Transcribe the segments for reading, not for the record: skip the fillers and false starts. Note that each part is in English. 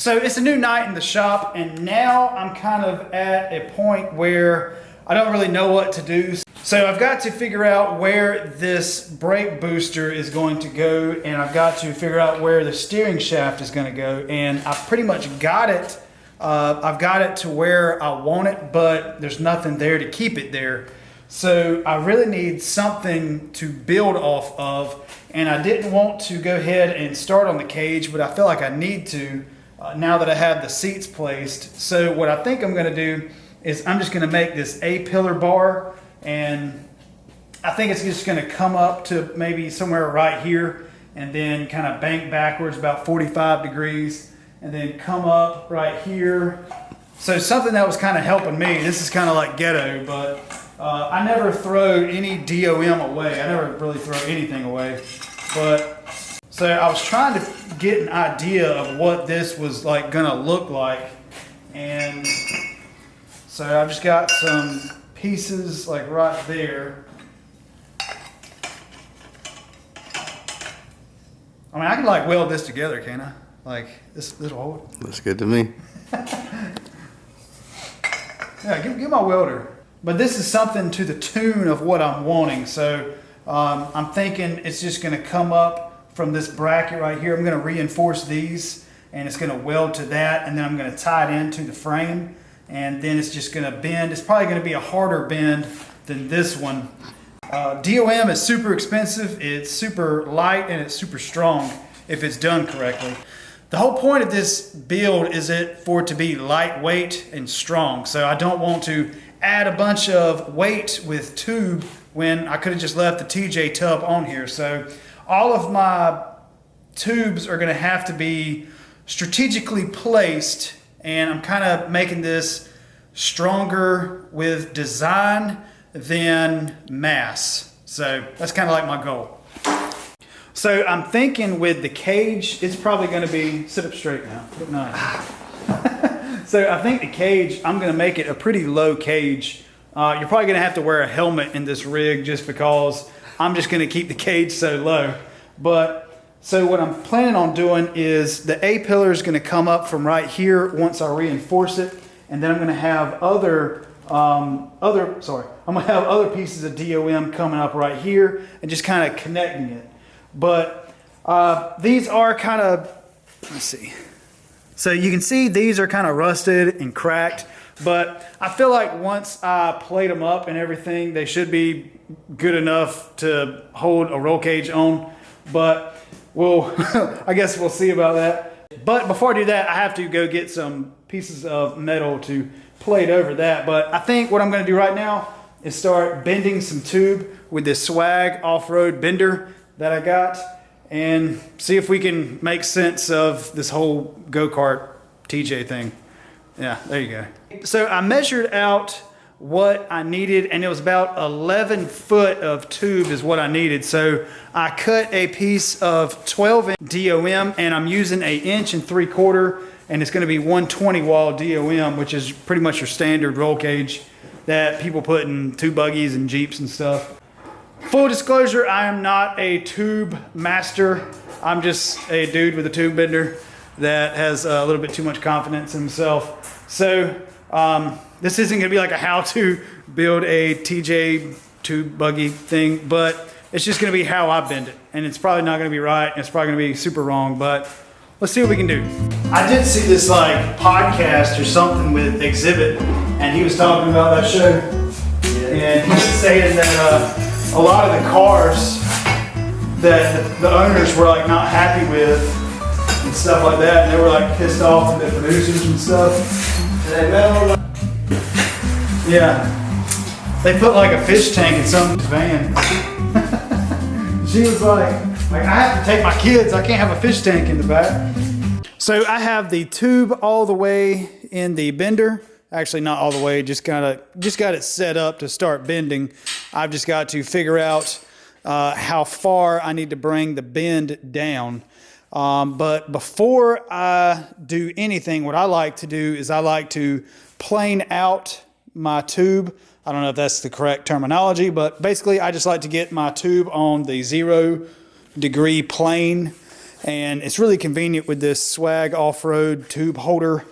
So it's a new night in the shop, and now I'm kind of at a point where I don't really know what to do. So I've got to figure out where this brake booster is going to go, and I've got to figure out where the steering shaft is going to go, and I've pretty much got it. I've got it to where I want it, but there's nothing there to keep it there. So I really need something to build off of, and I didn't want to go ahead and start on the cage, but I feel like I need to now that I have the seats placed. So what I think I'm going to do is I'm just going to make this A-pillar bar, and I think it's just going to come up to maybe somewhere right here and then kind of bank backwards about 45 degrees and then come up right here. So something that was kind of helping me, this is kind of like ghetto, but I never throw any DOM away. I never really throw anything away. But so I was trying to get an idea of what this was like gonna look like, and so I've just got some pieces like right there. I mean, I can like weld this together, can't I? Like this will hold. Looks good to me. Yeah, give my welder. But this is something to the tune of what I'm wanting. So I'm thinking it's just gonna come up from this bracket right here. I'm gonna reinforce these, and it's gonna weld to that, and then I'm gonna tie it into the frame, and then it's just gonna bend. It's probably gonna be a harder bend than this one. DOM is super expensive, it's super light, and it's super strong if it's done correctly. The whole point of this build is for it to be lightweight and strong. So I don't want to add a bunch of weight with tube when I could have just left the TJ tub on here. So all of my tubes are gonna have to be strategically placed, and I'm kind of making this stronger with design than mass. So that's kind of like my goal. So I'm thinking with the cage, it's probably gonna be, sit up straight now, look nice. So I think the cage, I'm gonna make it a pretty low cage. You're probably gonna have to wear a helmet in this rig just because I'm just gonna keep the cage so low. But so what I'm planning on doing is the A-pillar is gonna come up from right here once I reinforce it, and then I'm gonna have other pieces of DOM coming up right here and just kind of connecting it. But these are kind of, let's see. So you can see these are kind of rusted and cracked, but I feel like once I plate them up and everything, they should be good enough to hold a roll cage on. But I guess we'll see about that. But before I do that, I have to go get some pieces of metal to plate over that. But I think what I'm gonna do right now is start bending some tube with this Swag off-road bender that I got, and see if we can make sense of this whole go-kart TJ thing. Yeah, there you go. So I measured out what I needed, and it was about 11 foot of tube is what I needed. So I cut a piece of 12-inch DOM, and I'm using an 1.75 inch, and it's gonna be 120 wall DOM, which is pretty much your standard roll cage that people put in 2 buggies and Jeeps and stuff. Full disclosure, I am not a tube master. I'm just a dude with a tube bender that has a little bit too much confidence in himself. So this isn't gonna be like a how to build a TJ tube buggy thing, but it's just gonna be how I bend it. And it's probably not gonna be right, and it's probably gonna be super wrong, but let's see what we can do. I did see this like podcast or something with Exhibit, and he was talking about that show. And he was saying that a lot of the cars that the owners were like not happy with and stuff like that, and they were like pissed off at the producers and stuff. Yeah, they put like a fish tank in some van. She was like I have to take my kids, I can't have a fish tank in the back. So I have the tube all the way in the bender. Actually, not all the way, just got it set up to start bending. I've just got to figure out how far I need to bring the bend down. But before I do anything, what I like to do is I like to plane out my tube. I don't know if that's the correct terminology, but basically I just like to get my tube on the 0 degree plane. And it's really convenient with this swag off-road tube holder,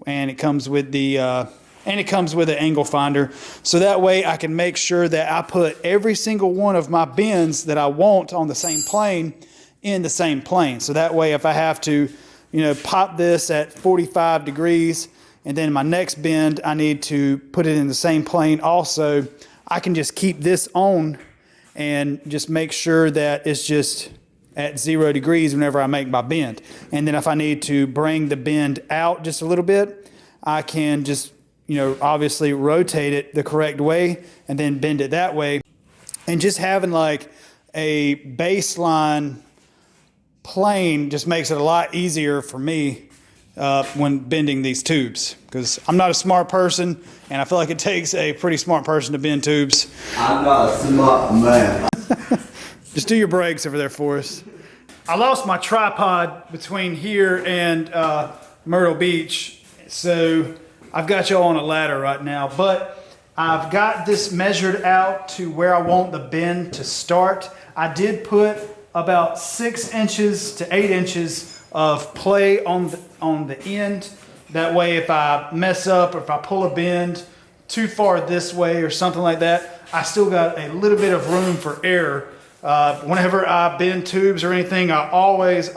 and it comes with the an angle finder, so that way I can make sure that I put every single one of my bends that I want on the same plane in the same plane. So that way if I have to, you know, pop this at 45 degrees and then my next bend I need to put it in the same plane also, I can just keep this on and just make sure that it's just at 0 degrees whenever I make my bend. And then if I need to bring the bend out just a little bit, I can just, you know, obviously rotate it the correct way and then bend it that way. And just having like a baseline plane just makes it a lot easier for me when bending these tubes, because I'm not a smart person and I feel like it takes a pretty smart person to bend tubes. I'm not a smart man. Just do your brakes over there for us. I lost my tripod between here and Myrtle Beach, so I've got y'all on a ladder right now, but I've got this measured out to where I want the bend to start. I did put about 6 inches to 8 inches of play on the end. That way if I mess up or if I pull a bend too far this way or something like that, I still got a little bit of room for error. Whenever I bend tubes or anything, I always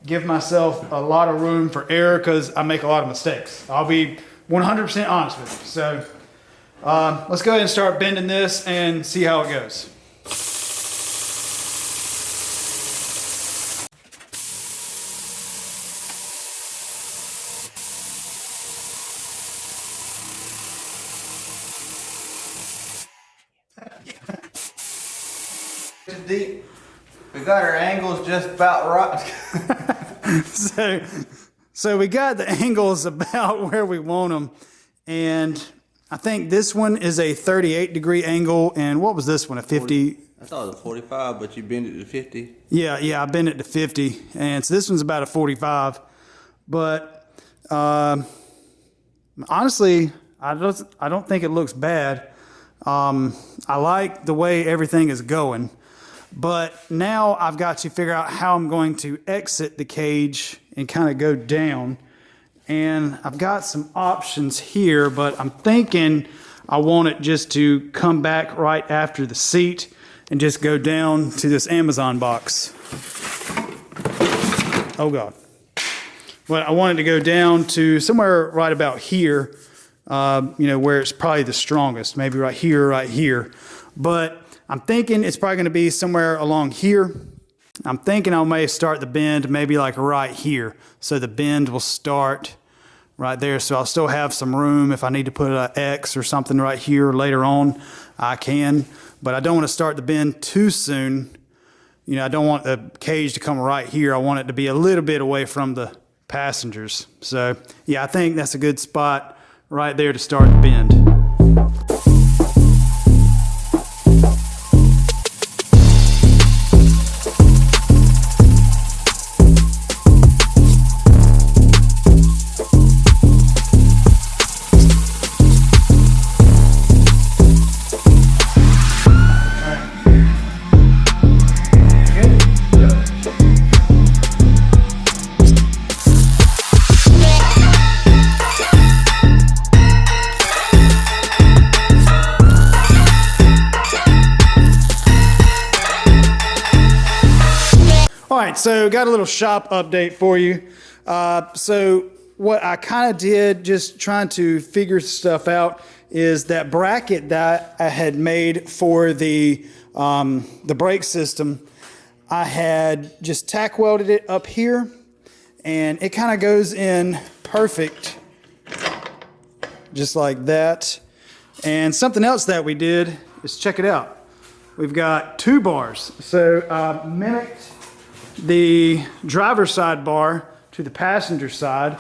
give myself a lot of room for error because I make a lot of mistakes. I'll be 100% honest with you. So let's go ahead and start bending this and see how it goes. Deep. We got our angles just about right. So we got the angles about where we want them, and I think this one is a 38 degree angle, and what was this one, a 50? I thought it was 45, but you bend it to 50. Yeah, I bent it to 50, and so this one's about a 45. But honestly, I don't think it looks bad. I like the way everything is going. But now I've got to figure out how I'm going to exit the cage and kind of go down. And I've got some options here, but I'm thinking I want it just to come back right after the seat and just go down to this Amazon box. Oh God. But I want it to go down to somewhere right about here, you know, where it's probably the strongest, maybe right here. But I'm thinking it's probably going to be somewhere along here. I'm thinking I may start the bend maybe like right here. So the bend will start right there. So I'll still have some room. If I need to put an X or something right here later on, I can. But I don't want to start the bend too soon. You know, I don't want the cage to come right here. I want it to be a little bit away from the passengers. So yeah, I think that's a good spot right there to start the bend. All right, so got a little shop update for you. So what I kind of did, just trying to figure stuff out, is that bracket that I had made for the brake system. I had just tack welded it up here, and it kind of goes in perfect, just like that. And something else that we did is, check it out. We've got 2 bars. So I mimicked the driver's side bar to the passenger side,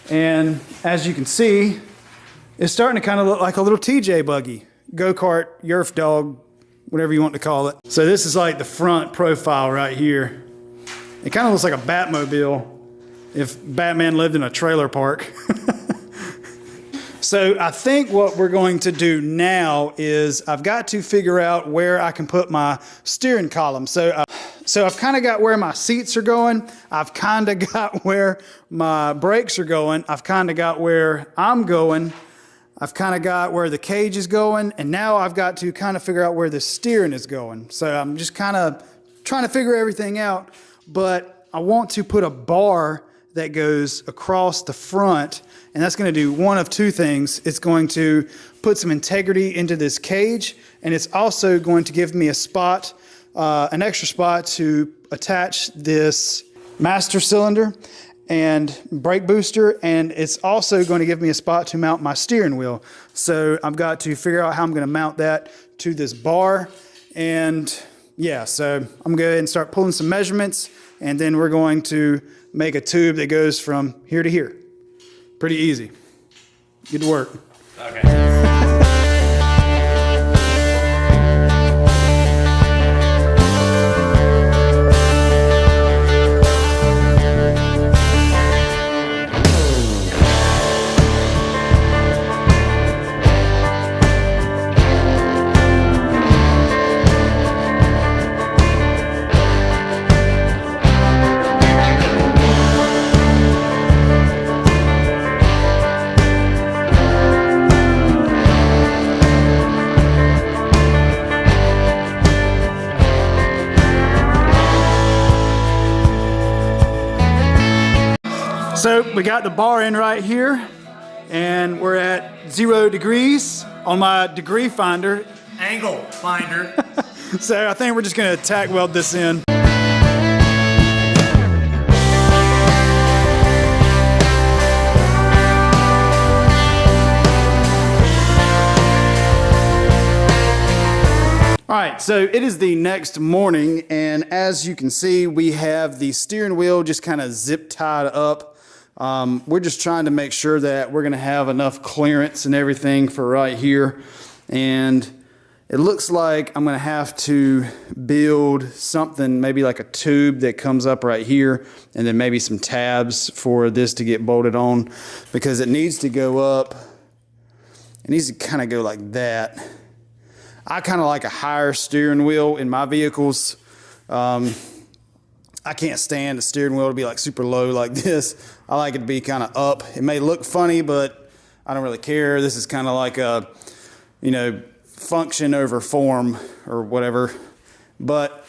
and as you can see, it's starting to kind of look like a little TJ buggy, go-kart, Yerf dog, whatever you want to call it. So this is like the front profile right here. It kind of looks like a Batmobile if Batman lived in a trailer park. So I think what we're going to do now is I've got to figure out where I can put my steering column. So So I've kind of got where my seats are going. I've kind of got where my brakes are going. I've kind of got where I'm going. I've kind of got where the cage is going. And now I've got to kind of figure out where the steering is going. So I'm just kind of trying to figure everything out. But I want to put a bar that goes across the front. And that's going to do one of two things. It's going to put some integrity into this cage. And it's also going to give me a spot, an extra spot to attach this master cylinder and brake booster, and it's also going to give me a spot to mount my steering wheel. So I've got to figure out how I'm going to mount that to this bar. And yeah, so I'm going to go ahead and start pulling some measurements, and then we're going to make a tube that goes from here to here. Pretty easy. Get to work. Okay. So we got the bar in right here, and we're at 0 degrees on my degree finder. Angle finder. So I think we're just gonna tack weld this in. All right, so it is the next morning, and as you can see, we have the steering wheel just kind of zip tied up. We're just trying to make sure that we're gonna have enough clearance and everything for right here. And it looks like I'm gonna have to build something, maybe like a tube that comes up right here, and then maybe some tabs for this to get bolted on, because it needs to go up. It needs to kind of go like that. I kind of like a higher steering wheel in my vehicles. I can't stand the steering wheel to be like super low like this. I like it to be kind of up. It may look funny, but I don't really care. This is kind of like a, you know, function over form or whatever. But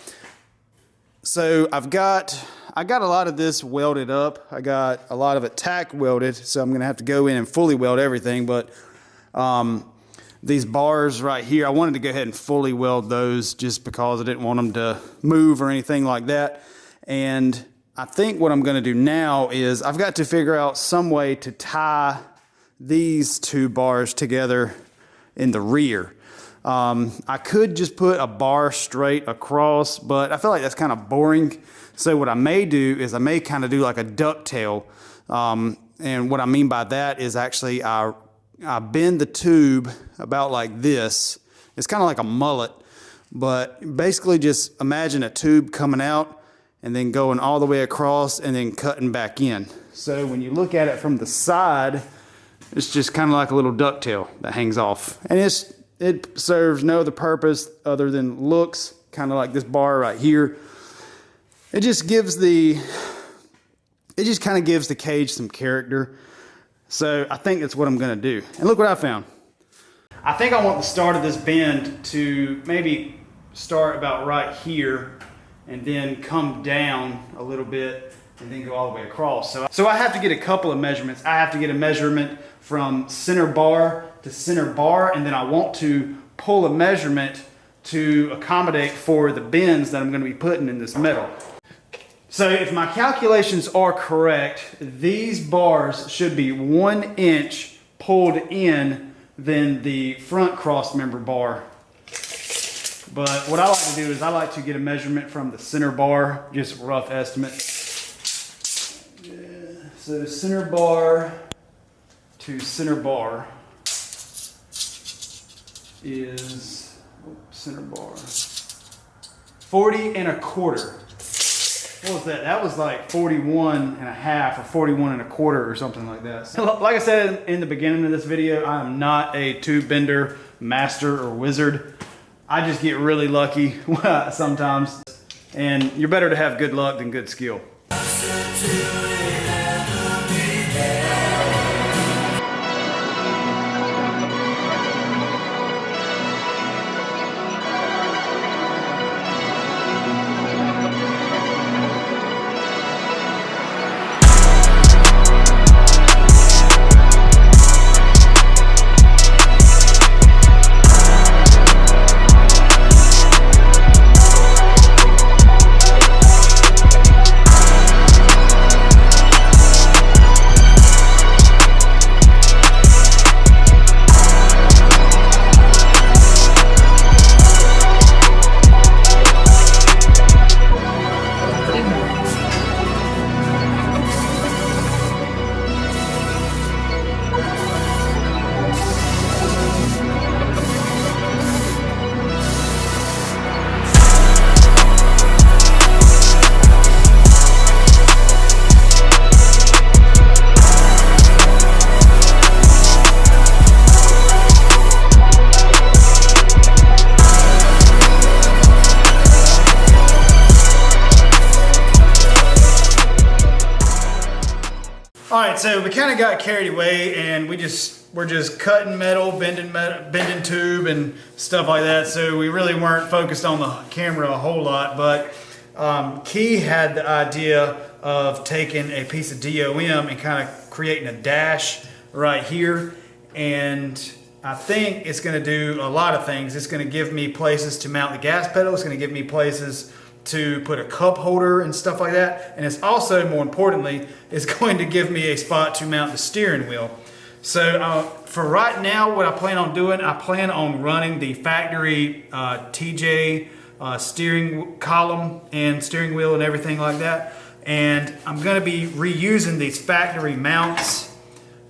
so I got a lot of this welded up. I got a lot of it tack welded, so I'm gonna have to go in and fully weld everything. But these bars right here, I wanted to go ahead and fully weld those just because I didn't want them to move or anything like that. And I think what I'm going to do now is I've got to figure out some way to tie these two bars together in the rear. I could just put a bar straight across, but I feel like that's kind of boring. So what I may do is I may kind of do like a ducktail. And what I mean by that is actually I bend the tube about like this. It's kind of like a mullet, but basically just imagine a tube coming out and then going all the way across and then cutting back in. So when you look at it from the side, it's just kind of like a little ducktail that hangs off. And it serves no other purpose other than looks, kind of like this bar right here. It just kind of gives the cage some character. So I think that's what I'm gonna do. And look what I found. I think I want the start of this bend to maybe start about right here and then come down a little bit and then go all the way across. So I have to get a couple of measurements. I have to get a measurement from center bar to center bar, and then I want to pull a measurement to accommodate for the bends that I'm gonna be putting in this metal. So if my calculations are correct, these bars should be 1 inch pulled in than the front cross member bar. But what I like to do is I like to get a measurement from the center bar, just a rough estimate. Yeah, so center bar to center bar is, center bar, 40 1/4. What was that? That was like 41 1/2 or 41 1/4 or something like that. So, like I said in the beginning of this video, I am not a tube bender master or wizard. I just get really lucky sometimes. And you're better to have good luck than good skill. Alright, so we kind of got carried away and we're just cutting metal, bending tube and stuff like that, so we really weren't focused on the camera a whole lot, but Key had the idea of taking a piece of DOM and kind of creating a dash right here, and I think it's going to do a lot of things. It's going to give me places to mount the gas pedal, it's going to give me places to put a cup holder and stuff like that, and it's also, more importantly, it's going to give me a spot to mount the steering wheel. So for right now, what I plan on doing, I plan on running the factory TJ steering column and steering wheel and everything like that, and I'm going to be reusing these factory mounts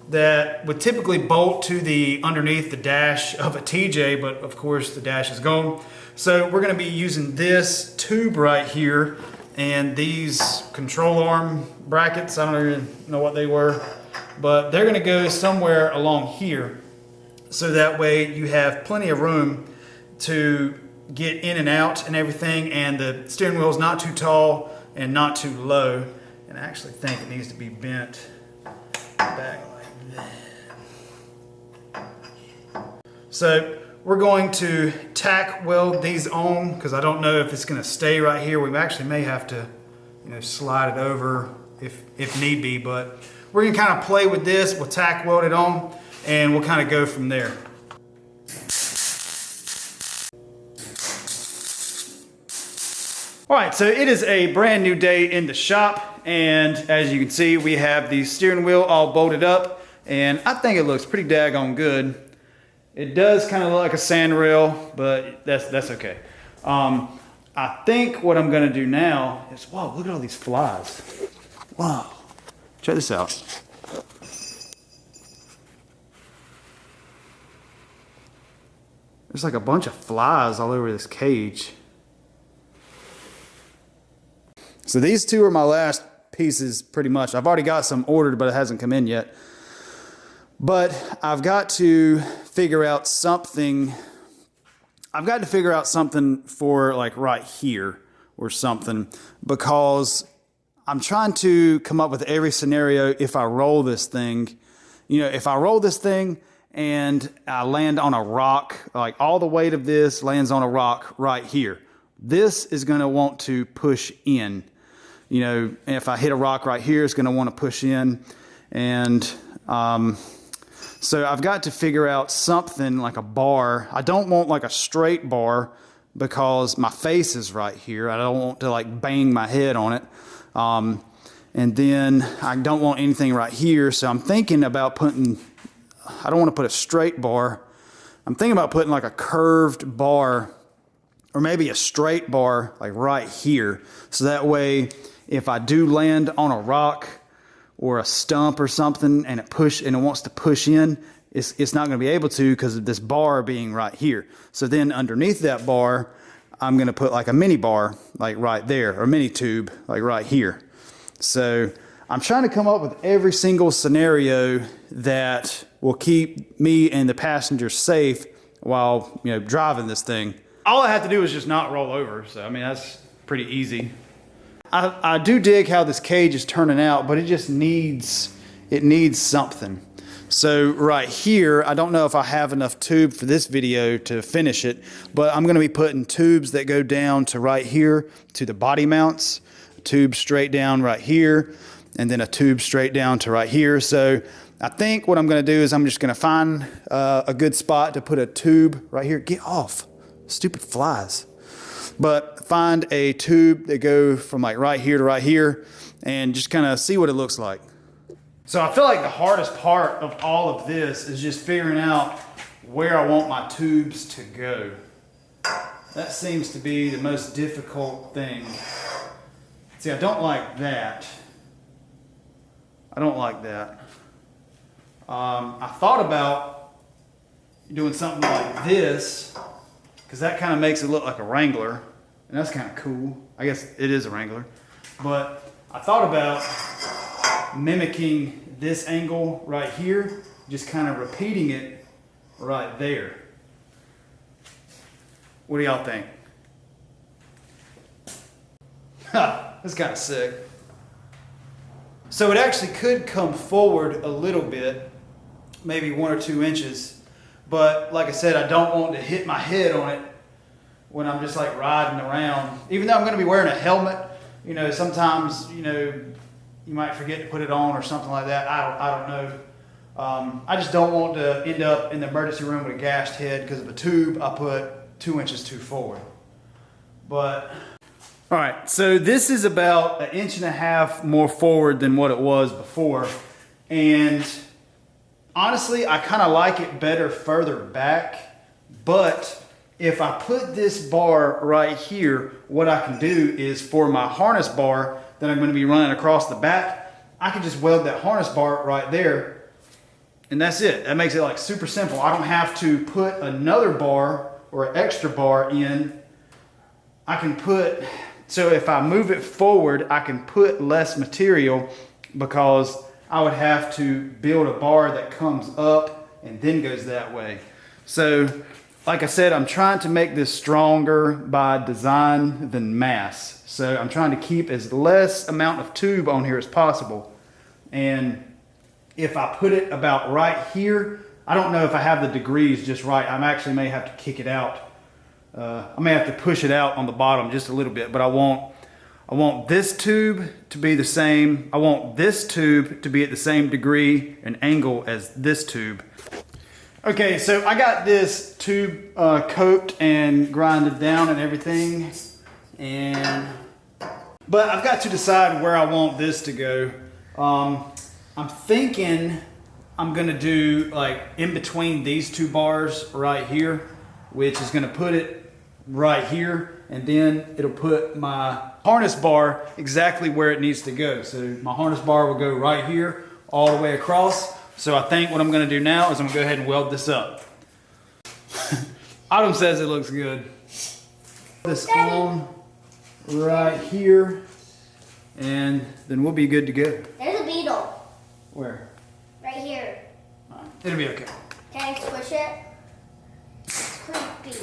that would typically bolt to the underneath the dash of a TJ, but of course the dash is gone. So we're going to be using this tube right here and these control arm brackets. I don't even know what they were, but they're going to go somewhere along here, so that way you have plenty of room to get in and out and everything, and the steering wheel is not too tall and not too low. And I actually think it needs to be bent back like that. So we're going to tack weld these on, because I don't know if it's going to stay right here. We actually may have to, slide it over if need be, but we're going to kind of play with this. We'll tack weld it on and we'll kind of go from there. All right, so it is a brand new day in the shop, and as you can see, we have the steering wheel all bolted up, and I think it looks pretty daggone good. It does kind of look like a sand rail, but that's okay. I think what I'm gonna do now is, wow, look at all these flies. Wow, check this out. There's like a bunch of flies all over this cage. So these two are my last pieces pretty much. I've already got some ordered, but it hasn't come in yet. But I've got to figure out something. I've got to figure out something for like right here or something, because I'm trying to come up with every scenario if I roll this thing. If I roll this thing and I land on a rock, like all the weight of this lands on a rock right here, this is going to want to push in. If I hit a rock right here, it's going to want to push in. And so I've got to figure out something like a bar. I don't want like a straight bar because my face is right here. I don't want to like bang my head on it. And then I don't want anything right here. So I'm thinking about putting, I don't want to put a straight bar. I'm thinking about putting like a curved bar, or maybe a straight bar like right here. So that way, if I do land on a rock or a stump or something and it wants to push in, it's not going to be able to because of this bar being right here. So then underneath that bar, I'm going to put like a mini bar like right there, or mini tube like right here. So I'm trying to come up with every single scenario that will keep me and the passenger safe while driving this thing. All I have to do is just not roll over. So I mean, pretty easy. I do dig how this cage is turning out, but it just needs something. So right here, I don't know if I have enough tube for this video to finish it, but I'm gonna be putting tubes that go down to right here to the body mounts, a tube straight down right here, and then a tube straight down to right here. So I think what I'm gonna do is I'm just gonna find a good spot to put a tube right here. Get off, stupid flies. But find a tube that go from like right here to right here and just kind of see what it looks like. So I feel like the hardest part of all of this is just figuring out where I want my tubes to go. That seems to be the most difficult thing. See, I don't like that. I don't like that. I thought about doing something like this, because that kind of makes it look like a Wrangler, and that's kind of cool. I guess it is a Wrangler. But I thought about mimicking this angle right here, just kind of repeating it right there. What do y'all think? Ha, that's kind of sick. So it actually could come forward a little bit, maybe 1 or 2 inches. But like I said, I don't want to hit my head on it when I'm just like riding around. Even though I'm going to be wearing a helmet, you know, sometimes, you know, you might forget to put it on or something like that. I don't know. I just don't want to end up in the emergency room with a gashed head because of a tube I put 2 inches too forward. But, all right, so this is about 1.5 inches more forward than what it was before. And honestly, I kind of like it better further back, but if I put this bar right here, what I can do is for my harness bar that I'm going to be running across the back, I can just weld that harness bar right there, and that's it. That makes it like super simple. I don't have to put another bar or an extra bar in. I can put, so if I move it forward, I can put less material because I would have to build a bar that comes up and then goes that way. So, like I said, I'm trying to make this stronger by design than mass. So I'm trying to keep as less amount of tube on here as possible. And if I put it about right here, I don't know if I have the degrees just right. I actually may have to kick it out. I may have to push it out on the bottom just a little bit, but I want this tube to be the same. I want this tube to be at the same degree and angle as this tube. Okay, so I got this tube coated and grinded down and everything, but I've got to decide where I want this to go. I'm thinking I'm gonna do like in between these 2 bars right here, which is gonna put it right here, and then it'll put my harness bar exactly where it needs to go. So my harness bar will go right here all the way across. So I think what I'm gonna do now is I'm gonna go ahead and weld this up. Autumn says it looks good. This on right here, and then we'll be good to go. There's a beetle. Where? Right here. All right. It'll be okay. Can I squish it? It's creepy.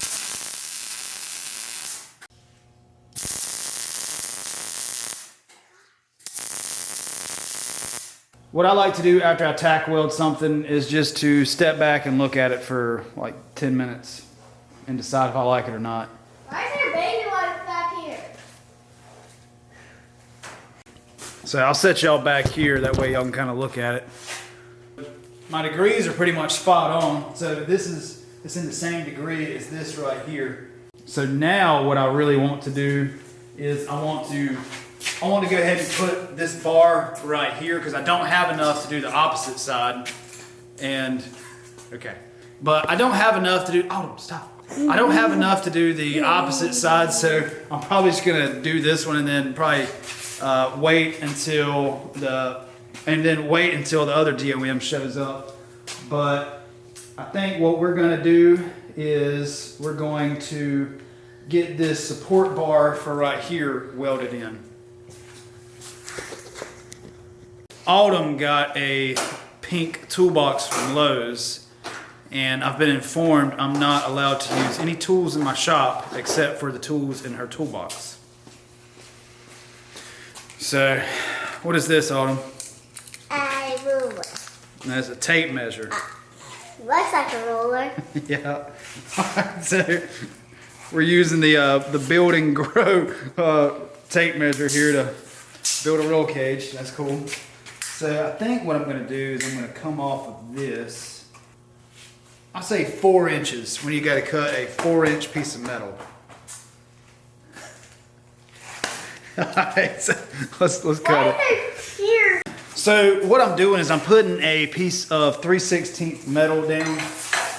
What I like to do after I tack weld something is just to step back and look at it for like 10 minutes and decide if I like it or not. Why is there a baby light back here? So I'll set y'all back here, that way y'all can kind of look at it. My degrees are pretty much spot on. So it's in the same degree as this right here. So now what I really want to do is I want to go ahead and put this bar right here because I don't have enough to do the opposite side. And, okay. But I don't have enough to do, oh, stop. I don't have enough to do the opposite side, so I'm probably just gonna do this one and then probably wait until the other DOM shows up. But I think what we're gonna do is we're going to get this support bar for right here welded in. Autumn got a pink toolbox from Lowe's, and I've been informed I'm not allowed to use any tools in my shop except for the tools in her toolbox. So, what is this, Autumn? A ruler. That's a tape measure. Looks like a ruler. Yeah. Alright, so we're using the build and grow tape measure here to build a roll cage. That's cool. So I think what I'm going to do is I'm going to come off of this. I say 4 inches when you got to cut a 4-inch piece of metal. Alright, so let's cut it. Why are they here? So what I'm doing is I'm putting a piece of 3/16 metal down,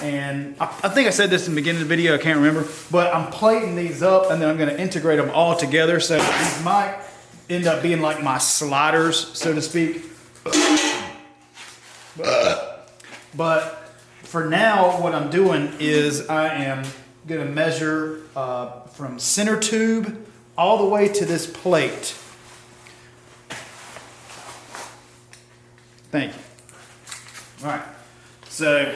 and I think I said this in the beginning of the video, I can't remember, but I'm plating these up and then I'm going to integrate them all together, so these might end up being like my sliders, so to speak. But for now, what I'm doing is I am going to measure from center tube all the way to this plate. Thank you. All right, so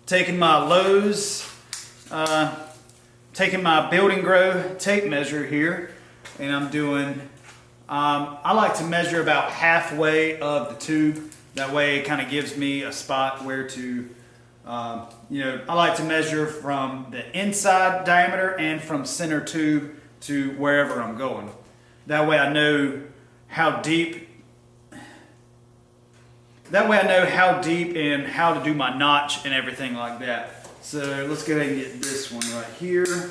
taking my Lowe's, taking my build and grow tape measure here, and I'm doing, I like to measure about halfway of the tube. That way it kind of gives me a spot where to, you know, I like to measure from the inside diameter and from center tube to wherever I'm going. That way I know how deep and how to do my notch and everything like that. So let's go ahead and get this one right here.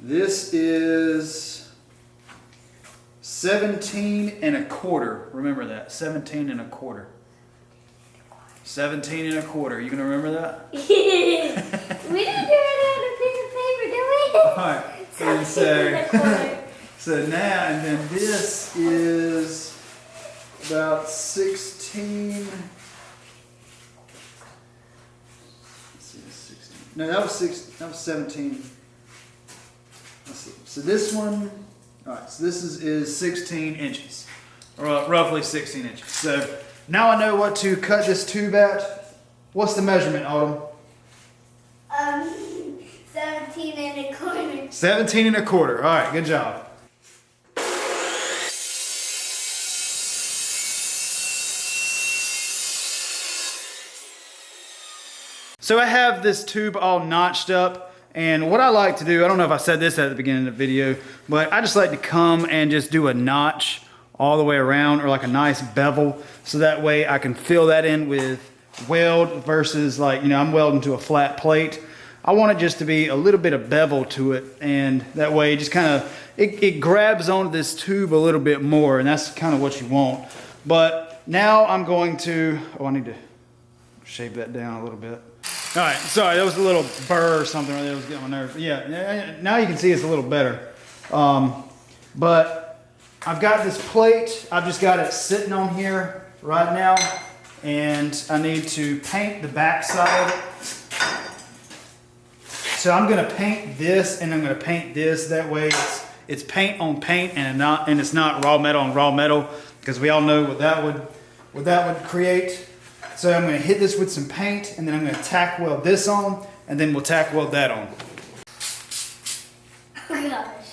This is 17 1/4. Remember that, 17 1/4. 17 1/4. You gonna remember that? We didn't do it on a piece of paper, did we? All right. And so now, and then this is about 16. Let's see, 16. No, that was 17. Let's see. So this one, all right. So this is 16 inches, or roughly 16 inches. So now I know what to cut this tube at. What's the measurement, Autumn? 17 1/4. 17 1/4. All right, good job. So I have this tube all notched up, and what I like to do, I don't know if I said this at the beginning of the video, but I just like to come and just do a notch all the way around, or like a nice bevel, so that way I can fill that in with weld versus, like, you know, I'm welding to a flat plate. I want it just to be a little bit of bevel to it, and that way it just kind of, it grabs onto this tube a little bit more, and that's kind of what you want. But now I'm going to, oh, I need to shape that down a little bit. All right, sorry, that was a little burr or something right there. That was getting on my nerves. Yeah, now you can see it's a little better. But I've got this plate. I've just got it sitting on here right now, and I need to paint the back side of it. So I'm gonna paint this, and I'm gonna paint this. That way it's paint on paint, and it's not raw metal on raw metal, because we all know what that would create. So I'm going to hit this with some paint, and then I'm going to tack weld this on, and then we'll tack weld that on. Oh my gosh.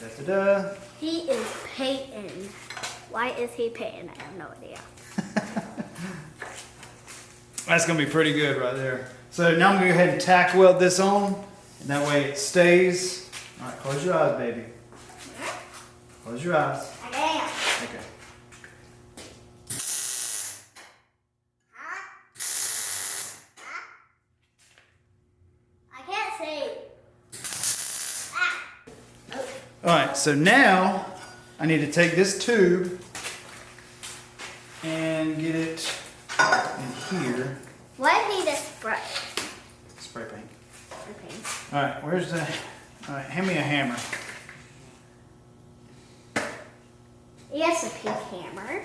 Da-da-da. He is painting. Why is he painting? I have no idea. That's going to be pretty good right there. So now I'm going to go ahead and tack weld this on, and that way it stays. All right, close your eyes, baby. Close your eyes. I am. Okay. I can't see. All right, so now I need to take this tube and get it in here. What I need a spray? Spray paint. Okay. All right, where's the, all right, hand me a hammer. Yes, a pink hammer.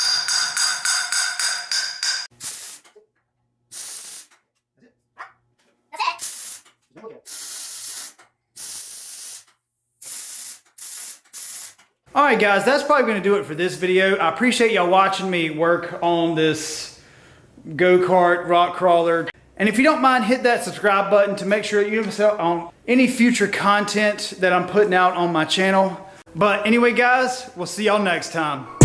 All right, guys, that's probably going to do it for this video. I appreciate y'all watching me work on this go-kart rock crawler. And if you don't mind, hit that subscribe button to make sure that you miss out on any future content that I'm putting out on my channel. But anyway, guys, we'll see y'all next time.